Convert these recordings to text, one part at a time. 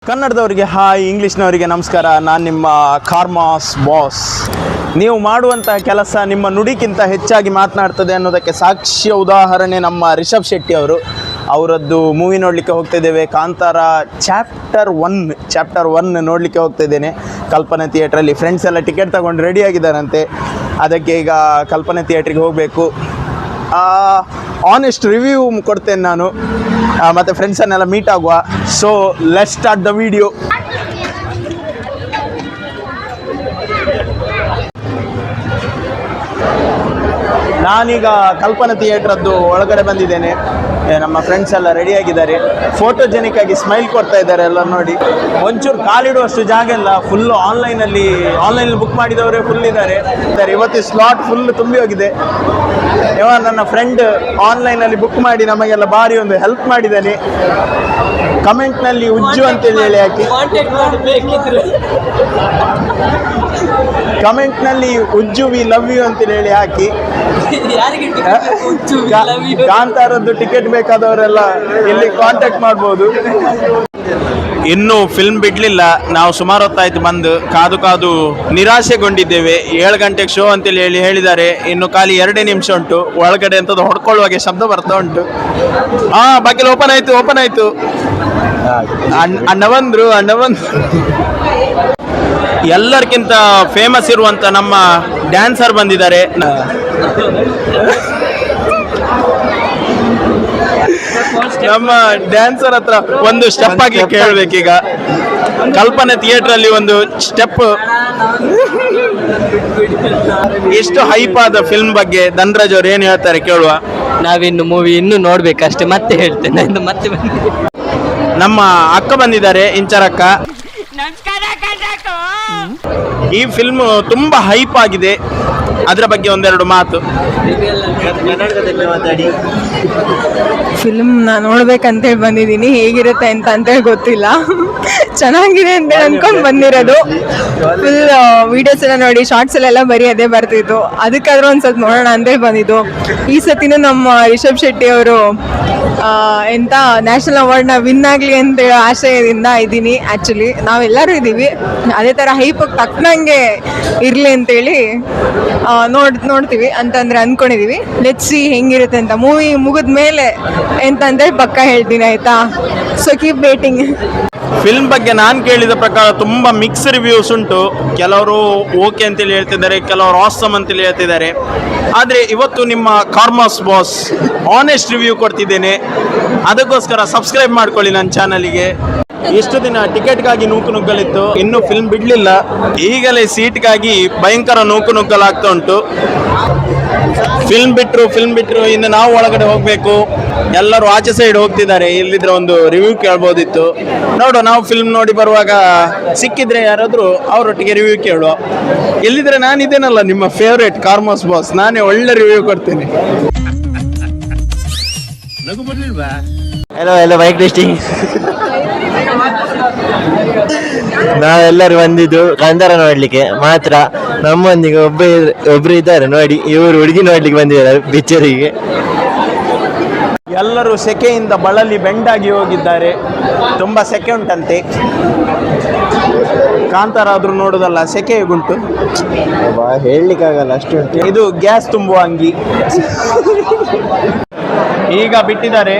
ಕನ್ನಡದವರಿಗೆ hi, ಇಂಗ್ಲೀಷ್ನವರಿಗೆ ನಮಸ್ಕಾರ. ನಾನು ನಿಮ್ಮ ಕಾರ್ಮಾಸ್ ಬಾಸ್. ನೀವು ಮಾಡುವಂಥ ಕೆಲಸ ನಿಮ್ಮ ನುಡಿಗಿಂತ ಹೆಚ್ಚಾಗಿ ಮಾತನಾಡ್ತದೆ ಅನ್ನೋದಕ್ಕೆ ಸಾಕ್ಷ್ಯ ಉದಾಹರಣೆ ನಮ್ಮ ರಿಷಬ್ ಶೆಟ್ಟಿ ಅವರದ್ದು ಮೂವಿ ನೋಡಲಿಕ್ಕೆ ಹೋಗ್ತಿದ್ದೇವೆ. ಕಾಂತಾರ ಚಾಪ್ಟರ್ ಒನ್ ನೋಡಲಿಕ್ಕೆ ಹೋಗ್ತಿದ್ದೇನೆ ಕಲ್ಪನಾ ಥಿಯೇಟ್ರಲ್ಲಿ. ಫ್ರೆಂಡ್ಸ್ ಎಲ್ಲ ಟಿಕೆಟ್ ತಗೊಂಡು ರೆಡಿ ಆಗಿದ್ದಾರಂತೆ. ಅದಕ್ಕೆ ಈಗ ಕಲ್ಪನಾ ಥಿಯೇಟ್ರಿಗೆ ಹೋಗಬೇಕು. ಆನೆಸ್ಟ್ ರಿವ್ಯೂ ಕೊಡ್ತೇನೆ ನಾನು, ಮತ್ತು ಫ್ರೆಂಡ್ಸನ್ನೆಲ್ಲ ಮೀಟ್ ಆಗುವ. So let's start the video. ನಾನೀಗ ಕಲ್ಪನಾ ಥಿಯೇಟ್ರದ್ದು ಒಳಗಡೆ ಬಂದಿದ್ದೇನೆ. ನಮ್ಮ ಫ್ರೆಂಡ್ಸ್ ಎಲ್ಲ ರೆಡಿಯಾಗಿದ್ದಾರೆ. ಫೋಟೋಜೆನಿಕ್ ಆಗಿ ಸ್ಮೈಲ್ ಕೊಡ್ತಾ ಇದ್ದಾರೆ ಎಲ್ಲ ನೋಡಿ. ಒಂಚೂರು ಕಾಲಿಡುವಷ್ಟು ಜಾಗ ಇಲ್ಲ. ಫುಲ್ಲು ಆನ್ಲೈನಲ್ಲಿ ಬುಕ್ ಮಾಡಿದವರೇ ಫುಲ್ ಇದ್ದಾರೆ. ಇವತ್ತು ಸ್ಲಾಟ್ ಫುಲ್ ತುಂಬಿ ಹೋಗಿದೆ. ನನ್ನ ಫ್ರೆಂಡ್ ಆನ್ಲೈನಲ್ಲಿ ಬುಕ್ ಮಾಡಿ ನಮಗೆಲ್ಲ ಭಾರಿ ಒಂದು ಹೆಲ್ಪ್ ಮಾಡಿದ್ದಾನೆ. ಕಮೆಂಟ್ನಲ್ಲಿ ಉಜ್ಜು ಅಂತೇಳಿ ಹೇಳಿ ಹಾಕಿ. ಕಮೆಂಟ್ನಲ್ಲಿ ಉಜ್ಜು ವಿ ಲವ್ ಯು ಅಂತೇಳಿ ಹೇಳಿ ಹಾಕಿ. ಕಾಂತಾರದ್ದು ಟಿಕೆಟ್ ಬೇಕಾದವರೆಲ್ಲ ಇಲ್ಲಿ ಕಾಂಟ್ಯಾಕ್ಟ್ ಮಾಡ್ಬೋದು. ಇನ್ನೂ ಫಿಲ್ಮ್ ಬಿಡಲಿಲ್ಲ. ನಾವು ಸುಮಾರು ಹೊತ್ತಾಯ್ತು ಬಂದು ಕಾದು ನಿರಾಶೆಗೊಂಡಿದ್ದೇವೆ. 7 ಗಂಟೆಗೆ ಶೋ ಅಂತೇಳಿ ಹೇಳಿದ್ದಾರೆ. ಇನ್ನು ಖಾಲಿ 2 ನಿಮಿಷ ಉಂಟು. ಒಳಗಡೆ ಅಂತದ್ದು ಹೊಡ್ಕೊಳ್ಳುವಾಗೆ ಶಬ್ದ ಬರ್ತಾ ಉಂಟು. ಬಾಗಿಲು ಓಪನ್ ಆಯ್ತು. ಅಣ್ಣ ಬಂದ್ರು. ಎಲ್ಲರಿಗಿಂತ ಫೇಮಸ್ ಇರುವಂತ ನಮ್ಮ ಡ್ಯಾನ್ಸರ್ ಬಂದಿದ್ದಾರೆ. ನಮ್ಮ ಡ್ಯಾನ್ಸರ್ ಹತ್ರ ಒಂದು ಸ್ಟೆಪ್ ಆಗಿ ಕೇಳಬೇಕೀಗ. ಕಲ್ಪನಾ ಥಿಯೇಟರ್ ಅಲ್ಲಿ ಒಂದು ಸ್ಟೆಪ್. ಎಷ್ಟು ಹೈಪ್ ಆದ ಫಿಲ್ಮ್ ಬಗ್ಗೆ ಧನರಾಜ್ ಅವ್ರು ಏನು ಹೇಳ್ತಾರೆ ಕೇಳುವ. ನಾವಿನ್ನು ಮೂವಿ ಇನ್ನೂ ನೋಡ್ಬೇಕಷ್ಟೇ, ಮತ್ತೆ ಹೇಳ್ತೇನೆ. ಮತ್ತೆ ನಮ್ಮ ಅಕ್ಕ ಬಂದಿದ್ದಾರೆ, ಇಂಚರಕ್ಕ. ಈ ಫಿಲ್ಮ್ ತುಂಬಾ ಹೈಪ್ ಆಗಿದೆ. ಅದರ ಬಗ್ಗೆ ಒಂದೆರಡು ಮಾತು. ಫಿಲ್ಮ್ ನಾನು ನೋಡ್ಬೇಕಂತೇಳಿ ಬಂದಿದ್ದೀನಿ. ಹೇಗಿರುತ್ತೆ ಅಂತೇಳಿ ಗೊತ್ತಿಲ್ಲ. ಚೆನ್ನಾಗಿದೆ ಅಂತ ಅನ್ಕೊಂಡು ಬಂದಿರೋದು. ಫುಲ್ ವಿಡಿಯೋಸ್ ಎಲ್ಲ ನೋಡಿ, ಶಾರ್ಟ್ಸ್ ಎಲ್ಲ ಬರೀ ಅದೇ ಬರ್ತಿತ್ತು. ಅದಕ್ಕಾದ್ರೂ ಒಂದು ಸ್ವಲ್ಪ ನೋಡೋಣ ಅಂತೇಳಿ ಬಂದಿದ್ದು. ಈ ಸತಿನೂ ನಮ್ಮ ರಿಷಬ್ ಶೆಟ್ಟಿ ಅವರು ಎಂತ ನ್ಯಾಷನಲ್ ಅವಾರ್ಡ್ನ ವಿನ್ ಆಗಲಿ ಅಂತೇಳಿ ಆಶಯದಿಂದ ಇದ್ದೀನಿ. ಆ್ಯಕ್ಚುಲಿ ನಾವೆಲ್ಲರೂ ಇದ್ದೀವಿ. ಅದೇ ಥರ ಹೈಪಿಗೆ ತಕ್ಕನಂಗೆ ಇರಲಿ ಅಂತೇಳಿ ನೋಡ್ತೀವಿ ಅಂತಂದರೆ ಅಂದ್ಕೊಂಡಿದ್ದೀವಿ. ಲೆಟ್ಸ್ ಸಿ ಹೆಂಗಿರುತ್ತೆ ಅಂತ. ಮೂವಿ ಮುಗಿದ ಮೇಲೆ ಎಂತಂದರೆ ಪಕ್ಕ ಹೇಳ್ತೀನಿ, ಆಯಿತಾ? So keep waiting. ಫಿಲ್ಮ್ ಬಗ್ಗೆ ನಾನು ಕೇಳಿದ ಪ್ರಕಾರ ತುಂಬ ಮಿಕ್ಸ್ ರಿವ್ಯೂಸ್ ಉಂಟು. ಕೆಲವರು ಓಕೆ ಅಂತೇಳಿ ಹೇಳ್ತಿದ್ದಾರೆ, ಕೆಲವರು ಆಸಮ್ ಅಂತೇಳಿ ಹೇಳ್ತಿದ್ದಾರೆ. ಆದರೆ ಇವತ್ತು ನಿಮ್ಮ ಕಾರ್ಮಾಸ್ ಬಾಸ್ ಆನೆಸ್ಟ್ ರಿವ್ಯೂ ಕೊಡ್ತಿದ್ದೇನೆ. ಅದಕ್ಕೋಸ್ಕರ ಸಬ್ಸ್ಕ್ರೈಬ್ ಮಾಡ್ಕೊಳ್ಳಿ ನನ್ನ ಚಾನಲಿಗೆ. ಇಷ್ಟು ದಿನ ಟಿಕೆಟ್ಗಾಗಿ ನೂಕುನುಗ್ಗಲಿತ್ತು, ಇನ್ನೂ ಫಿಲ್ಮ್ ಬಿಡಲಿಲ್ಲ. ಈಗಲೇ ಸೀಟ್ಗಾಗಿ ಭಯಂಕರ ನೂಕುನುಗ್ಗಲಾಗ್ತಾ ಉಂಟು. ಫಿಲ್ಮ್ ಬಿಟ್ಟರು ಇನ್ನು ನಾವು ಒಳಗಡೆ ಹೋಗಬೇಕು. ಎಲ್ಲರೂ ಆಚೆ ಸೈಡ್ ಹೋಗ್ತಿದ್ದಾರೆ. ಇಲ್ಲಿದ್ರೆ ಒಂದು ರಿವ್ಯೂ ಕೇಳ್ಬೋದಿತ್ತು. ನೋಡು, ನಾವು ಫಿಲ್ಮ್ ನೋಡಿ ಬರುವಾಗ ಸಿಕ್ಕಿದ್ರೆ ಯಾರಾದರೂ ಅವರೊಟ್ಟಿಗೆ ರಿವ್ಯೂ ಕೇಳುವ. ಇಲ್ಲಿದ್ರೆ ನಾನಿದ್ದೇನಲ್ಲ ನಿಮ್ಮ ಫೇವ್ರೇಟ್ ಕಾರ್ಮಾಸ್ ಬಾಸ್, ನಾನೇ ಒಳ್ಳೆ ರಿವ್ಯೂ ಕೊಡ್ತೇನೆ. Hello bike testing. ನಾವೆಲ್ಲರೂ ಬಂದಿದ್ದು ಕಾಂತಾರ ನೋಡ್ಲಿಕ್ಕೆ ಮಾತ್ರ. ನಮ್ಮೊಂದಿಗೆ ಒಬ್ರು ಇದ್ದಾರೆ ನೋಡಿ. ಇವರು ಹುಡುಗಿ ನೋಡ್ಲಿಕ್ಕೆ ಬಂದಿದ್ದಾರೆ ಪಿಕ್ಚರಿಗೆ. ಎಲ್ಲರೂ ಸೆಕೆಯಿಂದ ಬಳಲಿ ಬೆಂಡಾಗಿ ಹೋಗಿದ್ದಾರೆ. ತುಂಬ ಸೆಕೆ ಉಂಟಂತೆ. ಕಾಂತಾರ ಆದ್ರೂ ನೋಡೋದಲ್ಲ, ಸೆಕೆ ಉಂಟು, ಹೇಳಲಿಕ್ಕಾಗಲ್ಲ ಅಷ್ಟು. ಇದು ಗ್ಯಾಸ್ ತುಂಬುವ ಅಂಗಿ. ಈಗ ಬಿಟ್ಟಿದ್ದಾರೆ,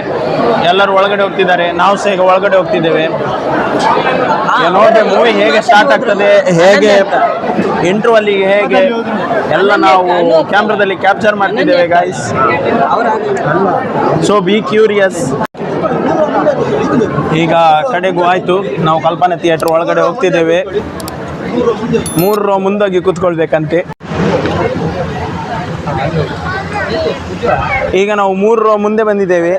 ಎಲ್ಲರೂ ಒಳಗಡೆ ಹೋಗ್ತಿದ್ದಾರೆ. ನಾವು ಸಹ ಈಗ ಒಳಗಡೆ ಹೋಗ್ತಿದ್ದೇವೆ. ನೋಡ್ರಿ ಮೂವಿ ಹೇಗೆ ಸ್ಟಾರ್ಟ್ ಆಗ್ತದೆ, ಹೇಗೆ ಇಂಟರ್ವಲ್ಲಿಗೆ ಹೇಗೆ ಎಲ್ಲ ನಾವು ಕ್ಯಾಮ್ರಾದಲ್ಲಿ ಕ್ಯಾಪ್ಚರ್ ಮಾಡ್ತಿದ್ದೇವೆ ಗಾಯ್ಸ್. So B curious. ಈಗ ಕಡೆಗೂ ಆಯಿತು, ನಾವು ಕಲ್ಪನಾ ಥಿಯೇಟರ್ ಒಳಗಡೆ ಹೋಗ್ತಿದ್ದೇವೆ. 3 ರೋ ಮುಂದೋಗಿ ಕೂತ್ಕೊಳ್ಬೇಕಂತೆ. ಈಗ ನಾವು 3 ರೋ ಮುಂದೆ ಬಂದಿದ್ದೇವೆ.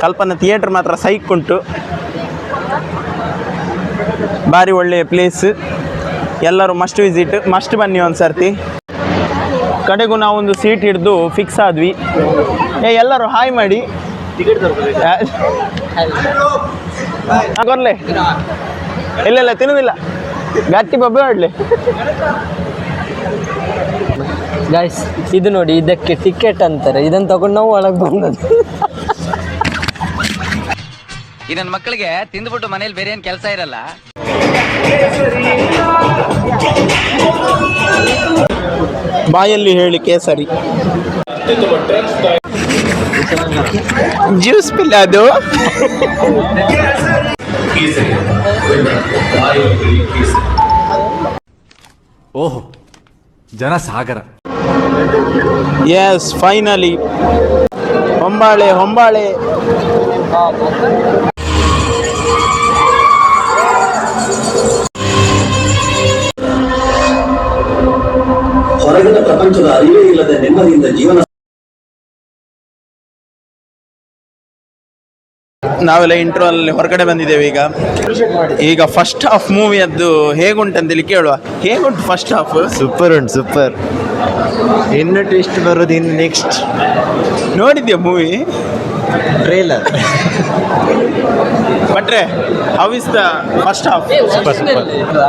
ಕಲ್ಪನಾ ಥಿಯೇಟರ್ ಮಾತ್ರ ಸೈಕ್ ಉಂಟು, ಭಾರಿ ಒಳ್ಳೆಯ ಪ್ಲೇಸ್. ಎಲ್ಲರೂ ಮಸ್ಟ್ ಬನ್ನಿ ಒಂದು ಸರ್ತಿ. ಕಡೆಗೂ ನಾವೊಂದು ಸೀಟ್ ಹಿಡಿದು ಫಿಕ್ಸ್ ಆದ್ವಿ. ಎಲ್ಲರೂ ಹಾಯ್ ಮಾಡಿ. ಕೊರ್ಲೆ ಇಲ್ಲ ತಿನ್ನುವುದಿಲ್ಲ, ಗಟ್ಟಿ ಬಬ್ಬೆ ಆಡ್ಲಿ. ಗೈಸ್ ಇದು ನೋಡಿ, ಇದಕ್ಕೆ ಟಿಕೆಟ್ ಅಂತಾರೆ. ಇದನ್ನು ತಗೊಂಡು ನಾವು ಒಳಗೆ ಬಂದದ್ದು. ಈ ನನ್ನ ಮಕ್ಕಳಿಗೆ ತಿಂದ್ಬಿಟ್ಟು ಮನೇಲಿ ಬೇರೆ ಏನ್ ಕೆಲಸ ಇರಲ್ಲ. ಬಾಯಲ್ಲಿ ಹೇಳಿ ಕೇಸರಿ ಜ್ಯೂಸ್ ಪಿಲ್ಲ ಅದು. ಓಹೋ ಜನ ಸಾಗರ. ಎಸ್ ಫೈನಲಿ ಹೊಂಬಾಳೆ ಹೊಂಬಾಳೆ. ಹೊರಗಿನ ಪ್ರಪಂಚದ ಅರಿವೇ ಇಲ್ಲದೆ ನೆಮ್ಮದಿಯಿಂದ ಜೀವನ. ನಾವೆಲ್ಲ ಇಂಟರ್ವಲ್ ಹೊರಗಡೆ ಬಂದಿದ್ದೇವೆ ಈಗ ಫಸ್ಟ್ ಹಾಫ್ ಮೂವಿಯದ್ದು ಹೇಗುಂಟಂತೇಳಿ ಕೇಳುವ. ಹೇಗುಂಟು ಫಸ್ಟ್ ಹಾಫ್? ಸೂಪರ್ ಉಂಟು ಸೂಪರ್. ಇನ್ನು ಟ್ವಿಸ್ಟ್ ಬರೋದು ಇನ್ನು ನೆಕ್ಸ್ಟ್. ನೋಡಿದ್ಯಾ ಮೂವಿ? ಟ್ರೇಲರ್. ಬಟ್ರೆ how is the first half?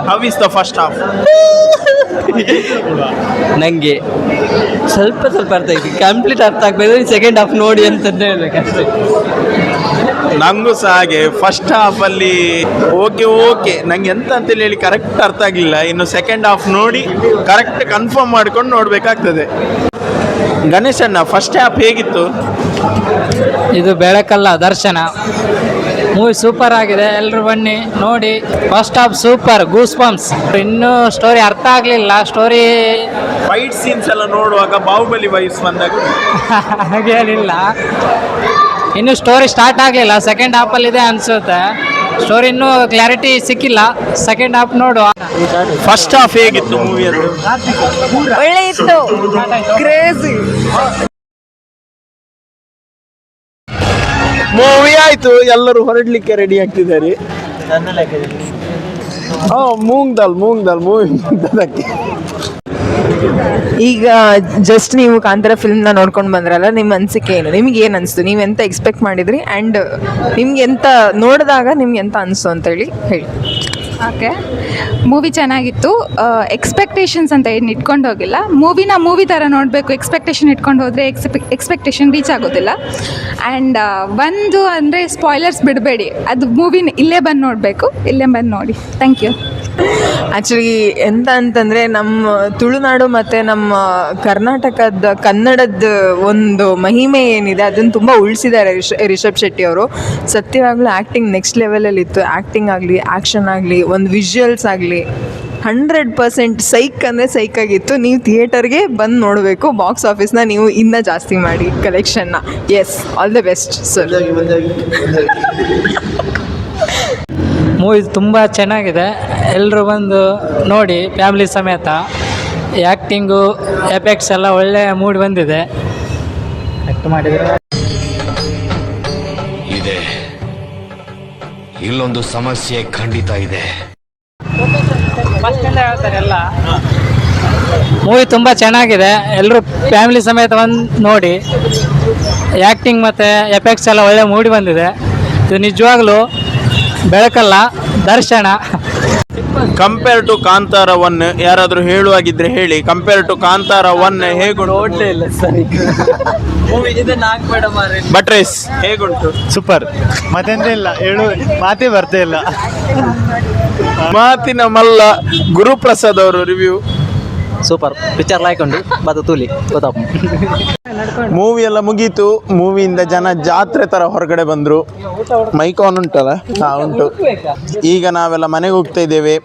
How is the first half? ನನಗೆ ಸ್ವಲ್ಪ ಅರ್ಥ ಆಯ್ತು, ಕಂಪ್ಲೀಟ್ ಅರ್ಥ ಆಗ್ಬೇಕು. ಸೆಕೆಂಡ್ ಹಾಫ್ ನೋಡಿ ಅಂತಂದ್ರೆ ಹೇಳ್ಬೇಕಷ್ಟೇ. ನಂಗೂ ಸಹ ಹಾಗೆ ಫಸ್ಟ್ ಹಾಫಲ್ಲಿ ಓಕೆ ನಂಗೆ ಎಂತ ಅಂತೇಳಿ ಹೇಳಿ ಕರೆಕ್ಟ್ ಅರ್ಥ ಆಗಲಿಲ್ಲ. ಇನ್ನು ಸೆಕೆಂಡ್ ಹಾಫ್ ನೋಡಿ ಕರೆಕ್ಟ್ ಕನ್ಫರ್ಮ್ ಮಾಡ್ಕೊಂಡು ನೋಡಬೇಕಾಗ್ತದೆ. ಗಣೇಶಣ್ಣ ಫಸ್ಟ್ ಹಾಫ್ ಹೇಗಿತ್ತು? ಇದು ಬೆಳಕಲ್ಲ ದರ್ಶನ ಮೂವಿ ಸೂಪರ್ ಆಗಿದೆ, ಎಲ್ಲರೂ ಬನ್ನಿ ನೋಡಿ. First half super, goose bumps. ಇನ್ನೂ ಸ್ಟೋರಿ ಅರ್ಥ ಆಗಲಿಲ್ಲ. ಸ್ಟೋರಿ ಫೈಟ್ ಸೀನ್ಸ್ ಎಲ್ಲ ನೋಡುವಾಗ ಬಾಹುಬಲಿ ವೈಸ್ ಬಂದಾಗ ಹಾಗೇನಿಲ್ಲ, ಇನ್ನು ಸ್ಟೋರಿ ಸ್ಟಾರ್ಟ್ ಆಗಲಿಲ್ಲ. ಸೆಕೆಂಡ್ ಹಾಫಲ್ಲಿದೆ ಅನಿಸುತ್ತೆ. ಸ್ಟೋರಿ ಇನ್ನೂ ಕ್ಲಾರಿಟಿ ಸಿಕ್ಕಿಲ್ಲ. ಸೆಕೆಂಡ್ ಹಾಫ್ ನೋಡುವ. ಫಸ್ಟ್ ಹಾಫ್ ಹೇಗಿತ್ತು ಮೂವಿಯದ್ದು? ಒಳ್ಳೆ ಇತ್ತು, ಕ್ರೇಜಿ ಮೂವಿ ಆಯ್ತು, ಎಲ್ಲರೂ ಹೊರಡ್ಲಿಕ್ಕೆ ರೆಡಿ ಆಗ್ತಿದ್ದಾರೆ. ಮೂಂಗ್ ದಾಲ್ ಮೂವಿ ಅದಕ್ಕೆ. ಈಗ ಜಸ್ಟ್ ನೀವು ಕಾಂತಾರ ಫಿಲ್ಮ್ನ ನೋಡ್ಕೊಂಡು ಬಂದ್ರಲ್ಲ, ನಿಮ್ಮ ಅನಿಸಿಕೆ ಏನು? ನಿಮ್ಗೆ ಏನು ಅನಿಸ್ತು? ನೀವು ಎಂತ ಎಕ್ಸ್ಪೆಕ್ಟ್ ಮಾಡಿದ್ರಿ ಆ್ಯಂಡ್ ನಿಮ್ಗೆ ಎಂತ ನೋಡಿದಾಗ ನಿಮ್ಗೆ ಎಂತ ಅನಿಸ್ತು ಅಂತೇಳಿ ಹೇಳಿ. ಓಕೆ, ಮೂವಿ ಚೆನ್ನಾಗಿತ್ತು. ಎಕ್ಸ್ಪೆಕ್ಟೇಷನ್ಸ್ ಅಂತ ಏನು ಇಟ್ಕೊಂಡು ಹೋಗಿಲ್ಲ. ಮೂವಿನ ಮೂವಿ ಥರ ನೋಡಬೇಕು. ಎಕ್ಸ್ಪೆಕ್ಟೇಷನ್ ಇಟ್ಕೊಂಡು ಹೋದರೆ ಎಕ್ಸ್ಪೆಕ್ಟೇಷನ್ ರೀಚ್ ಆಗೋದಿಲ್ಲ. ಆ್ಯಂಡ್ ಒಂದು ಅಂದರೆ ಸ್ಪಾಯ್ಲರ್ಸ್ ಬಿಡಬೇಡಿ, ಅದು ಮೂವಿನ ಇಲ್ಲೇ ಬಂದು ನೋಡಬೇಕು. ಇಲ್ಲೇ ಬಂದು ನೋಡಿ. Thank you. ಆ್ಯಕ್ಚುಲಿ ಎಂತ ಅಂತಂದರೆ ನಮ್ಮ ತುಳುನಾಡು ಮತ್ತು ನಮ್ಮ ಕರ್ನಾಟಕದ ಕನ್ನಡದ ಒಂದು ಮಹಿಮೆ ಏನಿದೆ ಅದನ್ನು ತುಂಬ ಉಳಿಸಿದ್ದಾರೆ ರಿಷಬ್ ಶೆಟ್ಟಿ ಅವರು. ಸತ್ಯವಾಗ್ಲೂ ಆ್ಯಕ್ಟಿಂಗ್ ನೆಕ್ಸ್ಟ್ ಲೆವೆಲಲ್ಲಿತ್ತು. ಆ್ಯಕ್ಟಿಂಗ್ ಆಗಲಿ, ಆ್ಯಕ್ಷನ್ ಆಗಲಿ, ಒಂದು ವಿಜುವಲ್ಸ್ ಆಗಲಿ 100% ಸೈಕ್ ಅಂದರೆ ಸೈಕ್ ಆಗಿತ್ತು. ನೀವು ಥಿಯೇಟರ್ಗೆ ಬಂದು ನೋಡಬೇಕು. ಬಾಕ್ಸ್ ಆಫೀಸ್ನ ನೀವು ಇನ್ನೂ ಜಾಸ್ತಿ ಮಾಡಿ ಕಲೆಕ್ಷನ್ನ. Yes, all the best sir. Movie ತುಂಬ ಚೆನ್ನಾಗಿದೆ, ಎಲ್ಲರೂ ಬಂದು ನೋಡಿ ಫ್ಯಾಮಿಲಿ ಸಮೇತ. ಆ್ಯಕ್ಟಿಂಗು ಎಫೆಕ್ಟ್ಸ್ ಎಲ್ಲ ಒಳ್ಳೆ ಮೂಡಿ ಬಂದಿದೆ. ಆ್ಯಕ್ಟ್ ಮಾಡಿದರೆ ಇದೆ, ಇಲ್ಲೊಂದು ಸಮಸ್ಯೆ ಖಂಡಿತ ಇದೆ. ಫಸ್ಟಿಂದ ಹೇಳ್ತಾರೆ ಎಲ್ಲ. ಮೂವಿ ತುಂಬ ಚೆನ್ನಾಗಿದೆ, ಎಲ್ಲರೂ ಫ್ಯಾಮಿಲಿ ಸಮೇತ ಬಂದು ನೋಡಿ. ಆ್ಯಕ್ಟಿಂಗ್ ಮತ್ತು ಎಫೆಕ್ಟ್ಸ್ ಎಲ್ಲ ಒಳ್ಳೆ ಮೂಡಿ ಬಂದಿದೆ. ಇದು ನಿಜವಾಗ್ಲೂ ಬೆಳಕಲ್ಲ ದರ್ಶನ. ಕಂಪೇರ್ ಟು ಕಾಂತಾರ 1 ಯಾರಾದರೂ ಹೇಳುವಾಗಿದ್ರೆ ಹೇಳಿ. ಕಂಪೇರ್ ಟು ಕಾಂತಾರ 1 ಹೇಗುಂಟು? ನೋಡಲೇ ಇಲ್ಲ ಸರಿ ಮೂವಿ. ಇದನ್ನು ಹಾಕ್ಬೇಡ ಮಾರೆ. ಬಟ್ರೇಸ್ ಹೇಗುಂಟು? ಸೂಪರ್. ಮತ್ತೆಂತ ಇಲ್ಲ, ಹೇಳು ಮಾತೇ ಬರ್ತಾ ಇಲ್ಲ. ಮಾತಿನ ಮಲ್ಲ ಗುರುಪ್ರಸಾದ್ ಅವರು ರಿವ್ಯೂ. ಸೂಪರ್ ಪಿಕ್ಚರ್ ಲಾಯ್ಕೊಂಡು ಬತ್ತು ತೂಲಿ ಗೊತ್ತಪ್ಪ. ಮೂವಿ ಎಲ್ಲ ಮುಗೀತು. ಮೂವಿಯಿಂದ ಜನ ಜಾತ್ರೆ ಥರ ಹೊರಗಡೆ ಬಂದರು. ಮೈಕ್ ಆನ್ ಉಂಟಲ್ಲ? ಉಂಟು. ಈಗ ನಾವೆಲ್ಲ ಮನೆಗೆ ಹೋಗ್ತಾ ಇದ್ದೇವೆ.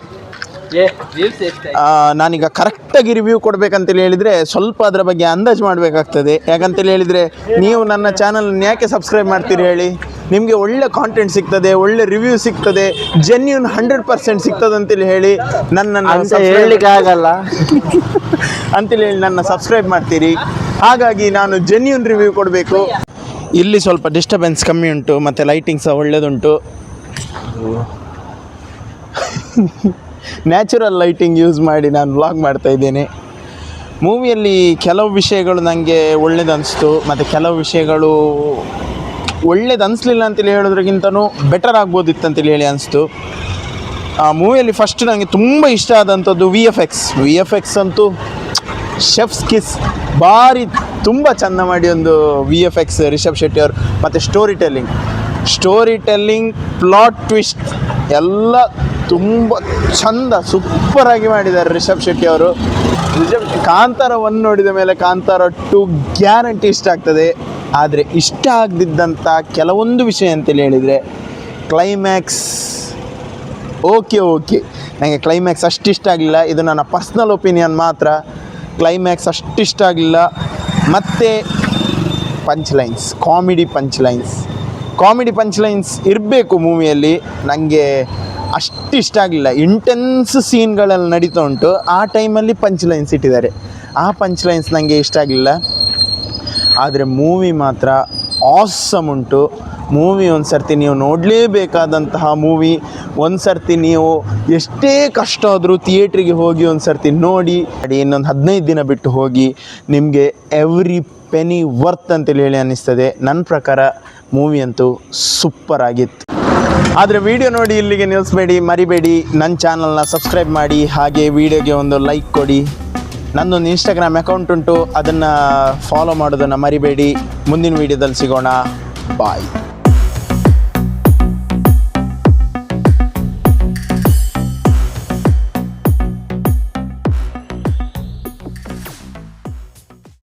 ನಾನೀಗ ಕರೆಕ್ಟಾಗಿ ರಿವ್ಯೂ ಕೊಡಬೇಕಂತೇಳಿ ಹೇಳಿದರೆ ಸ್ವಲ್ಪ ಅದರ ಬಗ್ಗೆ ಅಂದಾಜು ಮಾಡಬೇಕಾಗ್ತದೆ. ಯಾಕಂತೇಳಿ ಹೇಳಿದರೆ ನೀವು ನನ್ನ ಚಾನಲ್ನ ಯಾಕೆ ಸಬ್ಸ್ಕ್ರೈಬ್ ಮಾಡ್ತೀರಿ ಹೇಳಿ? ನಿಮಗೆ ಒಳ್ಳೆ ಕಾಂಟೆಂಟ್ ಸಿಗ್ತದೆ, ಒಳ್ಳೆ ರಿವ್ಯೂ ಸಿಗ್ತದೆ, ಜೆನ್ಯೂನ್ 100% ಸಿಗ್ತದೆ ಅಂತೇಳಿ ಹೇಳಿ ನನ್ನನ್ನು ಹೇಳಲಿಕ್ಕೆ ಆಗಲ್ಲ ಅಂತೇಳಿ ಹೇಳಿ ನನ್ನ ಸಬ್ಸ್ಕ್ರೈಬ್ ಮಾಡ್ತೀರಿ. ಹಾಗಾಗಿ ನಾನು ಜೆನ್ಯೂನ್ ರಿವ್ಯೂ ಕೊಡಬೇಕು. ಇಲ್ಲಿ ಸ್ವಲ್ಪ ಡಿಸ್ಟರ್ಬೆನ್ಸ್ ಕಮ್ಮಿ ಉಂಟು ಮತ್ತು ಲೈಟಿಂಗ್ ಸಹ ಒಳ್ಳೆಯದುಂಟು. ನ್ಯಾಚುರಲ್ ಲೈಟಿಂಗ್ ಯೂಸ್ ಮಾಡಿ ನಾನು ವ್ಲಾಗ್ ಮಾಡ್ತಾ ಇದ್ದೇನೆ. ಮೂವಿಯಲ್ಲಿ ಕೆಲವು ವಿಷಯಗಳು ನನಗೆ ಒಳ್ಳೇದು ಅನಿಸ್ತು, ಮತ್ತು ಕೆಲವು ವಿಷಯಗಳು ಒಳ್ಳೇದು ಅನಿಸ್ಲಿಲ್ಲ ಅಂತೇಳಿ ಹೇಳೋದ್ರಕ್ಕಿಂತನೂ ಬೆಟರ್ ಆಗ್ಬೋದಿತ್ತು ಅಂತೇಳಿ ಹೇಳಿ ಅನಿಸ್ತು. ಆ ಮೂವಿಯಲ್ಲಿ ಫಸ್ಟ್ ನನಗೆ ತುಂಬ ಇಷ್ಟ ಆದಂಥದ್ದು ವಿ ಎಫ್ ಎಕ್ಸ್ ಅಂತೂ ಶೆಫ್ಸ್ ಕಿಸ್. ಭಾರಿ ತುಂಬ ಚೆಂದ ಮಾಡಿ ಒಂದು V F X Rishab Shetty ಅವರು. ಮತ್ತು storytelling storytelling, plot twist ಎಲ್ಲ ತುಂಬ ಚಂದ ಸೂಪರಾಗಿ ಮಾಡಿದ್ದಾರೆ ರಿಷಬ್ ಶೆಟ್ಟಿ ಅವರು. ಕಾಂತಾರ 1 ನೋಡಿದ ಮೇಲೆ ಕಾಂತಾರ 2 ಗ್ಯಾರಂಟಿ ಇಷ್ಟ ಆಗ್ತದೆ. ಆದರೆ ಇಷ್ಟ ಆಗದಿದ್ದಂಥ ಕೆಲವೊಂದು ವಿಷಯ ಅಂತೇಳಿ ಹೇಳಿದರೆ ಕ್ಲೈಮ್ಯಾಕ್ಸ್. ಓಕೆ ನನಗೆ ಕ್ಲೈಮ್ಯಾಕ್ಸ್ ಅಷ್ಟು ಇಷ್ಟ ಆಗಲಿಲ್ಲ. ಇದು ನನ್ನ ಪರ್ಸ್ನಲ್ ಒಪಿನಿಯನ್ ಮಾತ್ರ. ಕ್ಲೈಮ್ಯಾಕ್ಸ್ ಅಷ್ಟು ಇಷ್ಟ ಆಗಲಿಲ್ಲ. ಮತ್ತು ಕಾಮಿಡಿ ಪಂಚ್ಲೈನ್ಸ್ ಇರಬೇಕು ಮೂವಿಯಲ್ಲಿ. ನನಗೆ ಅಷ್ಟು ಇಷ್ಟ ಆಗಲಿಲ್ಲ. ಇಂಟೆನ್ಸ್ ಸೀನ್ಗಳಲ್ಲಿ ನಡೀತಾ ಉಂಟು, ಆ ಟೈಮಲ್ಲಿ ಪಂಚ್ಲೈನ್ಸ್ ಇಟ್ಟಿದ್ದಾರೆ. ಆ ಪಂಚ್ಲೈನ್ಸ್ ನನಗೆ ಇಷ್ಟ ಆಗಲಿಲ್ಲ. ಆದರೆ ಮೂವಿ ಮಾತ್ರ ಆಸಮ್ ಉಂಟು. ಮೂವಿ ಒಂದು ಸರ್ತಿ ನೀವು ನೋಡಲೇಬೇಕಾದಂತಹ ಮೂವಿ. ಒಂದು ಸರ್ತಿ ನೀವು ಎಷ್ಟೇ ಕಷ್ಟ ಆದರೂ ಥಿಯೇಟ್ರಿಗೆ ಹೋಗಿ ಒಂದು ಸರ್ತಿ ನೋಡಿ. ಇನ್ನೊಂದು 15 ದಿನ ಬಿಟ್ಟು ಹೋಗಿ, ನಿಮಗೆ ಎವ್ರಿ ಪೆನಿ ವರ್ತ್ ಅಂತೇಳಿ ಹೇಳಿ ಅನ್ನಿಸ್ತದೆ. ನನ್ನ ಪ್ರಕಾರ ಮೂವಿ ಅಂತೂ ಸೂಪರ್ ಆಗಿತ್ತು. ಆದರೆ ವಿಡಿಯೋ ನೋಡಿ ಇಲ್ಲಿಗೆ ನಿಲ್ಲಿಸಬೇಡಿ, ಮರಿಬೇಡಿ. ನನ್ನ ಚಾನಲ್ನ ಸಬ್ಸ್ಕ್ರೈಬ್ ಮಾಡಿ, ಹಾಗೆ ವಿಡಿಯೋಗೆ ಒಂದು ಲೈಕ್ ಕೊಡಿ. ನನ್ನೊಂದು ಇನ್ಸ್ಟಾಗ್ರಾಮ್ ಅಕೌಂಟ್ ಉಂಟು, ಅದನ್ನು ಫಾಲೋ ಮಾಡೋದನ್ನು ಮರಿಬೇಡಿ. ಮುಂದಿನ ವಿಡಿಯೋದಲ್ಲಿ ಸಿಗೋಣ. ಬಾಯ್.